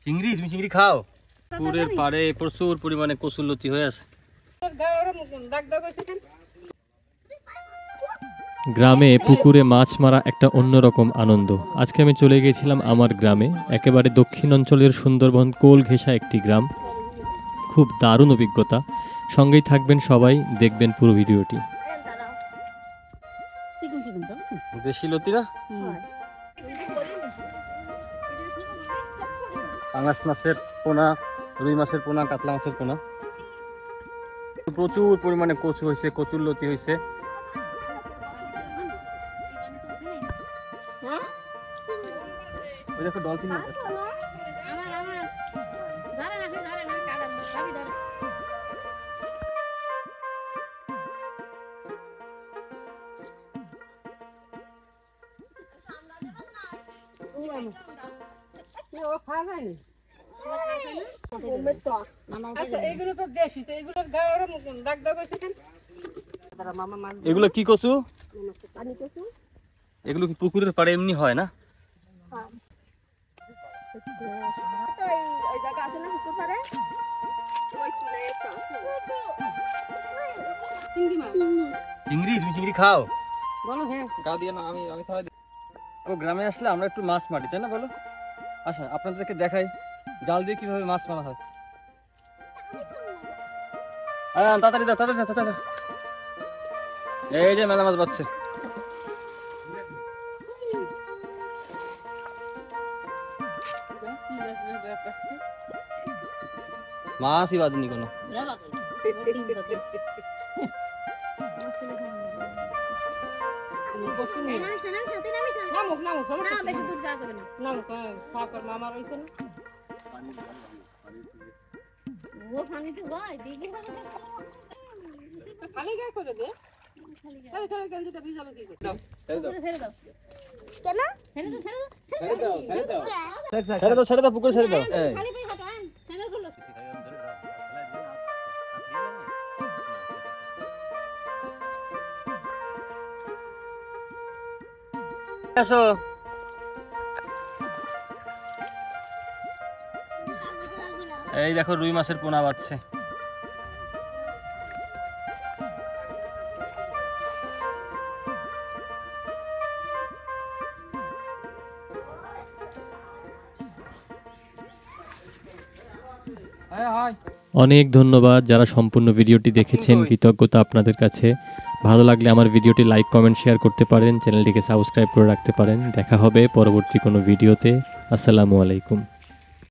চিংড়ি, তুমি চিংড়ি খাও? পুকুরের পাড়ে প্রচুর পরিমাণে কচুরলতি হয়ে আছে। গ্রামে পুকুরে মাছ মারা একটা অন্যরকম আনন্দ। আজকে আমি চলে গিয়েছিলাম আমার গ্রামে, একেবারে দক্ষিণ অঞ্চলের সুন্দরবন কোল ঘেঁষা একটি গ্রাম। খুব দারুণ অভিজ্ঞতা। সঙ্গেই থাকবেন সবাই, দেখবেন পুরো ভিডিওটি। দেশি লতি না, পাঙাশ মাছের পোনা, রুই মাছের পোনা, কাতলা মাছের পোনা। প্রচুর পরিমাণে কচু হয়েছে, কচুর লতি হয়েছে। ওই দেখো ডলফিন মাছ। এগুলো কি কচু? এগুলো কি পুকুরের পাড়ে এমনি হয় না? চিংড়ি, তুমি চিংড়ি খাও? বলো হ্যাঁ। গা দিয়ে না, আমি খাওয়াই দিই। ও গ্রামে আসলে আমরা একটু মাছ মারি, তাই না বলো? আচ্ছা, আপনাদেরকে দেখাই জাল দিয়ে কিভাবে মাছ মারা হয়। তাড়াতাড়ি দাও, তাড়াতাড়ি। এই যে মেলা মাছ বাচ্ছে। মাছই বাঁধেনি কোনো। ছেড়ে দাও, পুকুরে ছেড়ে দাও। আসো, এই দেখো রুই মাছের পোনা বাচ্ছে। অনেক ধন্যবাদ যারা সম্পূর্ণ ভিডিওটি দেখেছেন, কৃতজ্ঞতা আপনাদের কাছে। ভালো লাগলে আমার ভিডিওটি লাইক, কমেন্ট, শেয়ার করতে পারেন, চ্যানেলটিকে সাবস্ক্রাইব করে রাখতে পারেন। দেখা হবে পরবর্তী কোনো ভিডিওতে। আসসালামু আলাইকুম।